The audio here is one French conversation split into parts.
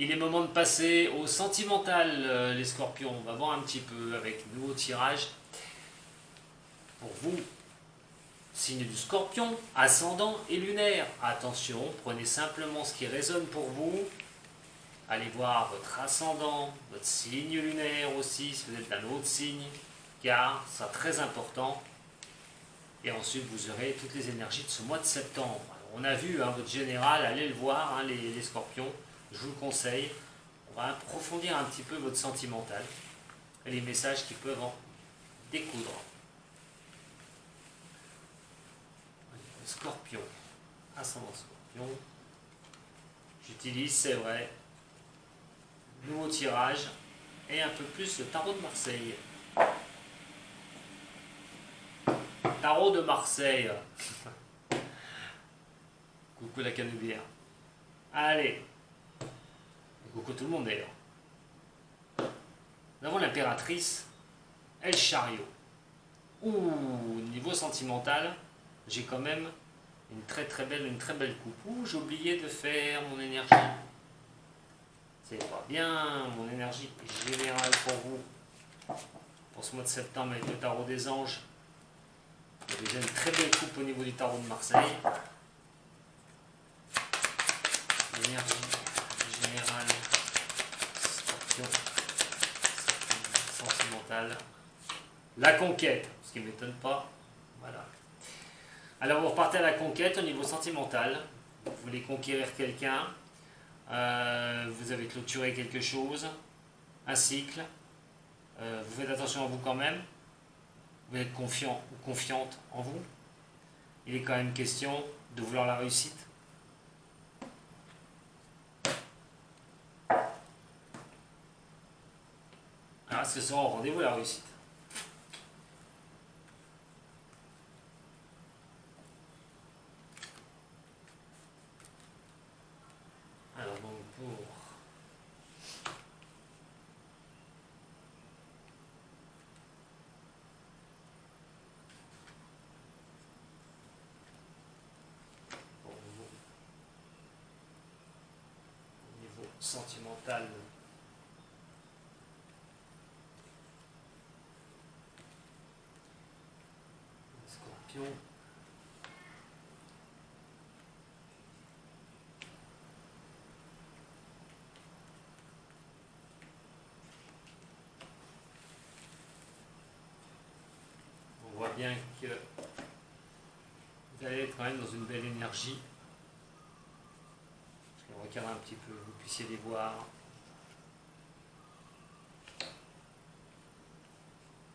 Il est moment de passer au sentimental, les scorpions. On va voir un petit peu avec nouveau tirage. Pour vous, signe du scorpion, ascendant et lunaire. Attention, prenez simplement ce qui résonne pour vous. Allez voir votre ascendant, votre signe lunaire aussi, si vous êtes d'un autre signe, car c'est très important. Et ensuite, vous aurez toutes les énergies de ce mois de septembre. Alors, on a vu votre général, allez le voir, les scorpions, je vous le conseille. On va approfondir un petit peu votre sentimental et les messages qui peuvent en découdre. Scorpion, ascendant scorpion. J'utilise, c'est vrai, nouveau tirage et un peu plus le tarot de Marseille. Tarot de Marseille. Coucou la canubière. Allez. Et coucou tout le monde d'ailleurs. Nous avons l'impératrice et le chariot. Ouh, niveau sentimental, j'ai quand même une très belle coupe. Ouh, j'ai oublié de faire mon énergie. C'est pas bien, mon énergie générale pour vous. Pour ce mois de septembre avec le tarot des anges. J'ai déjà une très belle coupe au niveau du tarot de Marseille. L'énergie générale, scorpion, sentimentale. La conquête, ce qui ne m'étonne pas. Voilà. Alors vous repartez à la conquête au niveau sentimental. Vous voulez conquérir quelqu'un. Vous avez clôturé quelque chose. Un cycle. Vous faites attention à vous quand même. Vous êtes confiant ou confiante en vous. Il est quand même question de vouloir la réussite. Alors, ce sera au rendez-vous la réussite. Alors donc pour vous, au niveau sentimental, scorpion. On voit bien que vous allez être quand même dans une belle énergie. Je vais regarder un petit peu, vous puissiez les voir.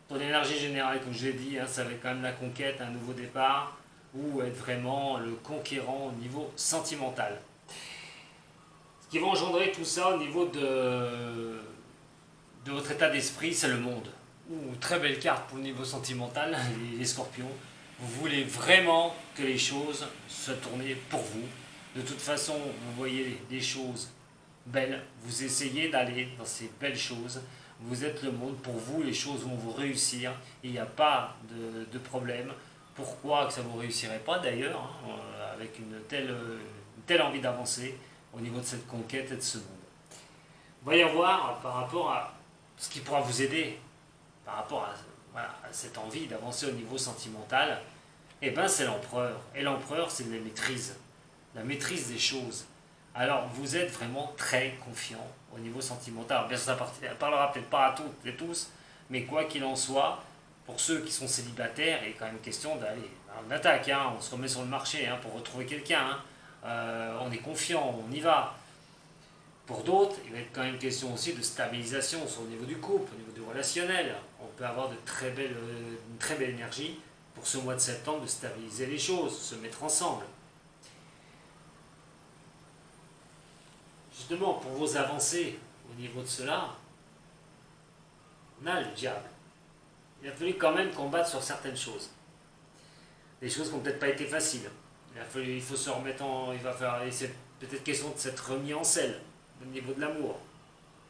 Ton énergie générale, comme je l'ai dit, ça va être quand même la conquête, un nouveau départ, ou être vraiment le conquérant au niveau sentimental. Ce qui va engendrer tout ça au niveau de votre état d'esprit, c'est le monde. Ouh, très belle carte pour le niveau sentimental, les scorpions. Vous voulez vraiment que les choses se tournent pour vous. De toute façon, vous voyez des choses belles, vous essayez d'aller dans ces belles choses. Vous êtes le monde, pour vous, les choses vont vous réussir. Il n'y a pas de problème. Pourquoi que ça ne vous réussirait pas d'ailleurs, avec une telle envie d'avancer au niveau de cette conquête et de ce monde. Il va y avoir, par rapport à ce qui pourra vous aider, par rapport à cette envie d'avancer au niveau sentimental, eh ben c'est l'empereur. Et l'empereur, c'est la maîtrise des choses. Alors, vous êtes vraiment très confiant au niveau sentimental. Alors, bien sûr, ça ne parlera peut-être pas à toutes et tous, mais quoi qu'il en soit, pour ceux qui sont célibataires, il est quand même question d'aller en attaque. On se remet sur le marché pour retrouver quelqu'un. On est confiant, on y va. Pour d'autres, il va être quand même question aussi de stabilisation au niveau du couple, au niveau du relationnel. On peut avoir une très belle énergie pour ce mois de septembre de stabiliser les choses, se mettre ensemble. Justement, pour vos avancées au niveau de cela, on a le diable. Il a fallu quand même combattre sur certaines choses. Des choses qui n'ont peut-être pas été faciles. Il faut se remettre en... Il va faire... C'est peut-être question de s'être remis en selle au niveau de l'amour.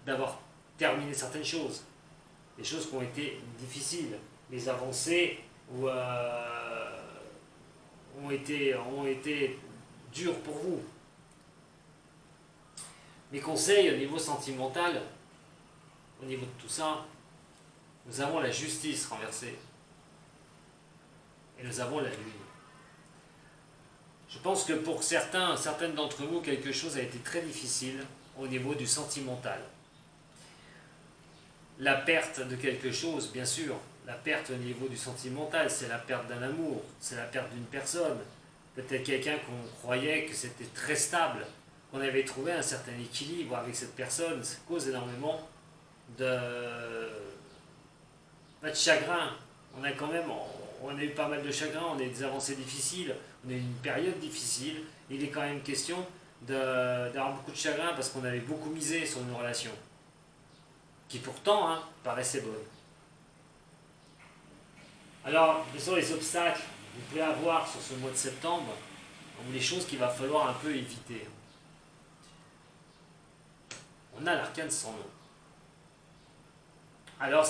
D'avoir terminé certaines choses. Des choses qui ont été difficiles. Les avancées ont été dures pour vous. Mes conseils au niveau sentimental, au niveau de tout ça, nous avons la justice renversée. Et nous avons la lune. Je pense que pour certaines d'entre vous, quelque chose a été très difficile au niveau du sentimental. La perte de quelque chose, bien sûr, la perte au niveau du sentimental, c'est la perte d'un amour, c'est la perte d'une personne. Peut-être quelqu'un qu'on croyait que c'était très stable, qu'on avait trouvé un certain équilibre avec cette personne, ça cause énormément de chagrin. On a eu pas mal de chagrin, on a eu des avancées difficiles, on a eu une période difficile. Il est quand même question d'avoir beaucoup de chagrin parce qu'on avait beaucoup misé sur une relation qui pourtant paraissait bonne. Alors, quels sont les obstacles que vous pouvez avoir sur ce mois de septembre, ou les choses qu'il va falloir un peu éviter? On a l'arcane sans nom. Alors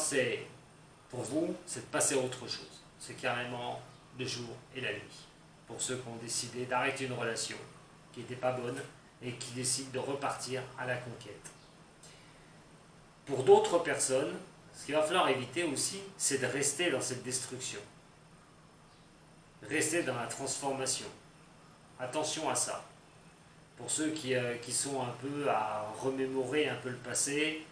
pour vous, c'est de passer à autre chose. C'est carrément le jour et la nuit. Pour ceux qui ont décidé d'arrêter une relation qui n'était pas bonne et qui décident de repartir à la conquête. Pour d'autres personnes, ce qu'il va falloir éviter aussi, c'est de rester dans cette destruction. Rester dans la transformation. Attention à ça. Pour ceux qui sont un peu à remémorer un peu le passé,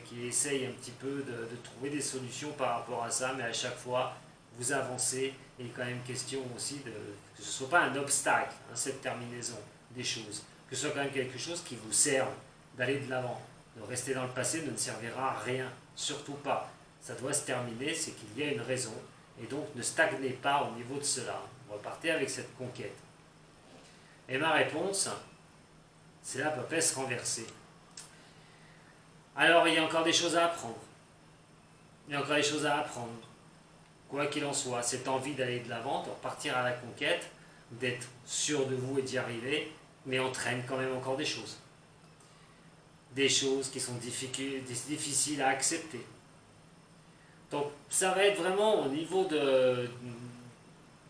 qui essayent un petit peu de trouver des solutions par rapport à ça, mais à chaque fois, vous avancez. Il est quand même question aussi que ce ne soit pas un obstacle, cette terminaison des choses. Que ce soit quand même quelque chose qui vous serve d'aller de l'avant. De rester dans le passé ne servira à rien, surtout pas. Ça doit se terminer, c'est qu'il y a une raison, et donc ne stagnez pas au niveau de cela. Repartez avec cette conquête. Et ma réponse, c'est la papesse renversée. Alors il y a encore des choses à apprendre. Il y a encore des choses à apprendre. Quoi qu'il en soit, cette envie d'aller de l'avant, de repartir à la conquête, d'être sûr de vous et d'y arriver, mais entraîne quand même encore des choses. Des choses qui sont difficiles à accepter. Donc ça va être vraiment au niveau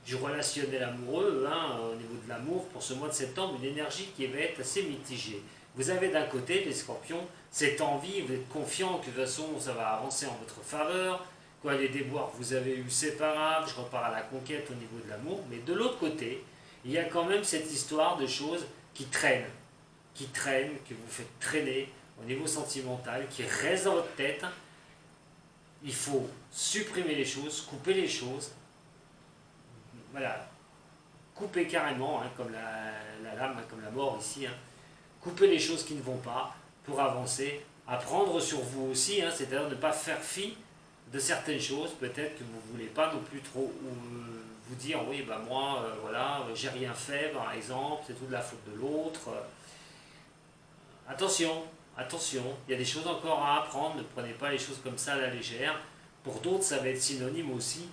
du relationnel amoureux, au niveau de l'amour, pour ce mois de septembre, une énergie qui va être assez mitigée. Vous avez d'un côté, les scorpions, cette envie, vous êtes confiant que de toute façon ça va avancer en votre faveur, quoi, les déboires que vous avez eu, c'est pas grave, je repars à la conquête au niveau de l'amour, mais de l'autre côté, il y a quand même cette histoire de choses qui traînent, que vous faites traîner au niveau sentimental, qui restent dans votre tête. Il faut supprimer les choses, couper les choses, voilà, couper carrément, comme la lame, comme la mort ici, couper les choses qui ne vont pas pour avancer, apprendre sur vous aussi, c'est-à-dire ne pas faire fi de certaines choses, peut-être que vous ne voulez pas non plus trop vous dire, oui, moi, voilà, j'ai rien fait, par exemple, c'est tout de la faute de l'autre. Attention, il y a des choses encore à apprendre, ne prenez pas les choses comme ça à la légère. Pour d'autres, ça va être synonyme aussi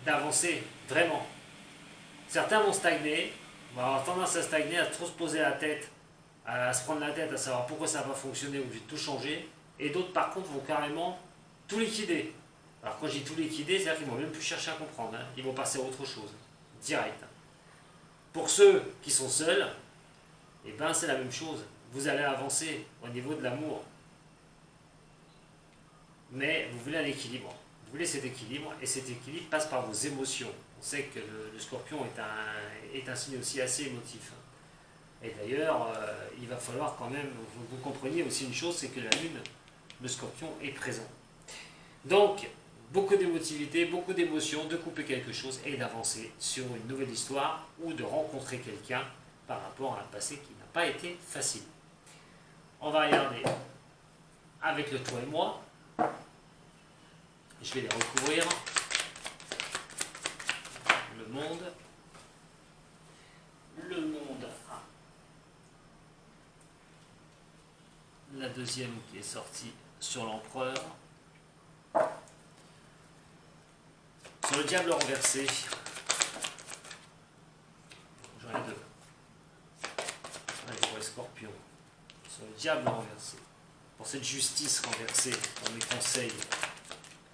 d'avancer, vraiment. Certains vont stagner, vont avoir tendance à stagner, à trop se poser la tête, à se prendre la tête, à savoir pourquoi ça n'a pas fonctionné, ou j'ai tout changé. Et d'autres, par contre, vont carrément tout liquider. Alors quand je dis tout liquider, c'est-à-dire qu'ils ne vont même plus chercher à comprendre, ils vont passer à autre chose, direct. Pour ceux qui sont seuls, c'est la même chose. Vous allez avancer au niveau de l'amour. Mais vous voulez un équilibre. Vous voulez cet équilibre, et cet équilibre passe par vos émotions. On sait que le scorpion est un signe aussi assez émotif. Et d'ailleurs, il va falloir quand même, vous compreniez aussi une chose, c'est que la lune, le scorpion, est présent. Donc, beaucoup d'émotivité, beaucoup d'émotions, de couper quelque chose et d'avancer sur une nouvelle histoire ou de rencontrer quelqu'un par rapport à un passé qui n'a pas été facile. On va regarder avec le toi et moi. Je vais les recouvrir. Le monde. La deuxième qui est sortie sur l'empereur. Sur le diable renversé. J'en ai deux. Allez, pour les scorpions. Sur le diable renversé. Pour cette justice renversée, dans mes conseils,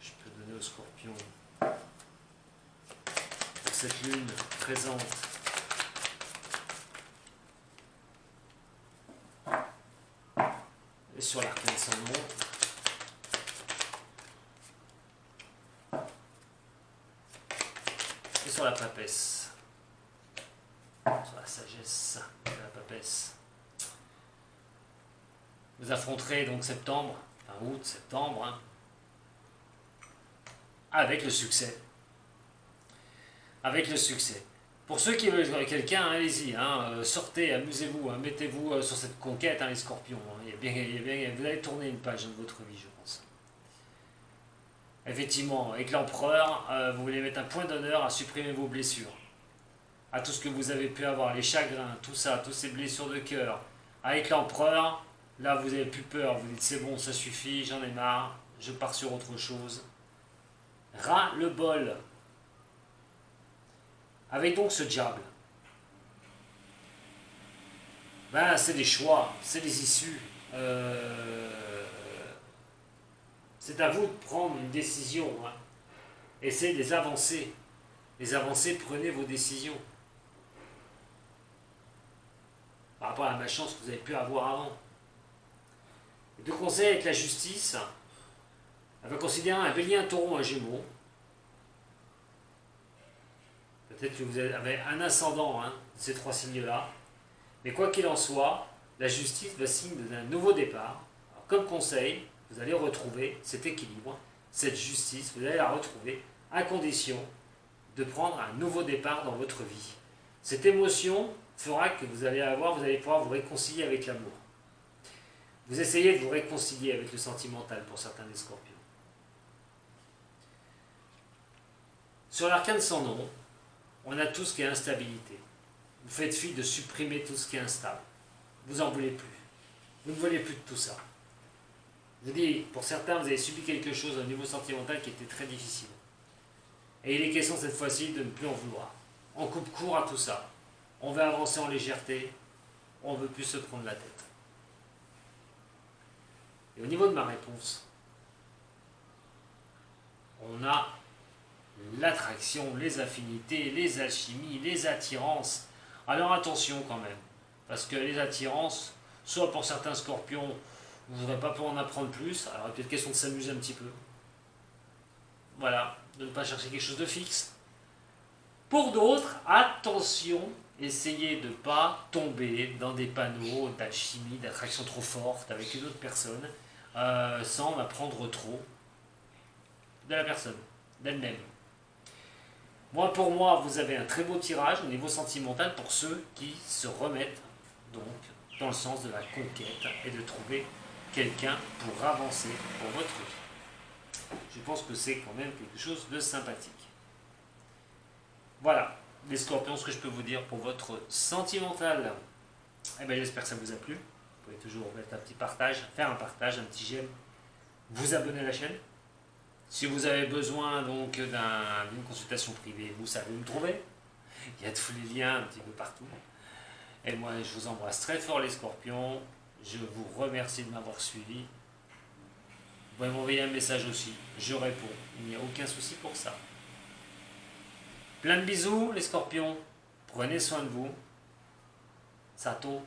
je peux donner aux scorpions. Pour cette lune présente. sur l'arcane sans nom. Et sur la papesse. Sur la sagesse de la papesse. Vous affronterez donc septembre, enfin août, septembre, hein, avec le succès. Avec le succès. Pour ceux qui veulent jouer avec quelqu'un, allez-y, hein, sortez, amusez-vous, hein, mettez-vous sur cette conquête, hein, les scorpions. Hein, vous allez tourner une page de votre vie, je pense. Effectivement, avec l'empereur, vous voulez mettre un point d'honneur à supprimer vos blessures. À tout ce que vous avez pu avoir, les chagrins, tout ça, toutes ces blessures de cœur. Avec l'empereur, là vous n'avez plus peur, vous dites c'est bon, ça suffit, j'en ai marre, je pars sur autre chose. Ras le bol. Avec donc ce diable, ben, c'est des choix, c'est des issues. C'est à vous de prendre une décision. Hein. Essayez de les avancées. Les avancées, prenez vos décisions. Par rapport à la malchance que vous avez pu avoir avant. Deux conseils avec la justice. Elle va considérer un bélier, un taureau, un gémeau. Peut-être que vous avez un ascendant, hein, de ces trois signes-là. Mais quoi qu'il en soit, la justice va signe d'un nouveau départ. Alors, comme conseil, vous allez retrouver cet équilibre, cette justice, vous allez la retrouver à condition de prendre un nouveau départ dans votre vie. Cette émotion fera que vous allez pouvoir vous réconcilier avec l'amour. Vous essayez de vous réconcilier avec le sentimental pour certains des scorpions. Sur l'arcane sans nom, on a tout ce qui est instabilité. Vous faites fi de supprimer tout ce qui est instable. Vous n'en voulez plus. Vous ne voulez plus de tout ça. Je vous dis, pour certains, vous avez subi quelque chose au niveau sentimental qui était très difficile. Et il est question cette fois-ci de ne plus en vouloir. On coupe court à tout ça. On veut avancer en légèreté. On ne veut plus se prendre la tête. Et au niveau de ma réponse, on a l'attraction, les affinités, les alchimies, les attirances. Alors attention quand même, parce que les attirances, soit pour certains scorpions, vous ne voudrez pas pour en apprendre plus, alors il est peut-être question de s'amuser un petit peu. Voilà, de ne pas chercher quelque chose de fixe. Pour d'autres, attention, essayez de ne pas tomber dans des panneaux d'alchimie, d'attraction trop forte avec une autre personne, sans en apprendre trop de la personne, d'elle-même. Moi, pour moi, vous avez un très beau tirage au niveau sentimental pour ceux qui se remettent donc dans le sens de la conquête et de trouver quelqu'un pour avancer pour votre vie. Je pense que c'est quand même quelque chose de sympathique. Voilà, les scorpions, ce que je peux vous dire pour votre sentimental. Eh bien, j'espère que ça vous a plu. Vous pouvez toujours mettre un petit partage, faire un partage, un petit j'aime, vous abonner à la chaîne. Si vous avez besoin donc d'une consultation privée, vous savez où me trouver. Il y a tous les liens un petit peu partout. Et moi, je vous embrasse très fort les scorpions. Je vous remercie de m'avoir suivi. Vous pouvez m'envoyer un message aussi. Je réponds. Il n'y a aucun souci pour ça. Plein de bisous les scorpions. Prenez soin de vous. Sato.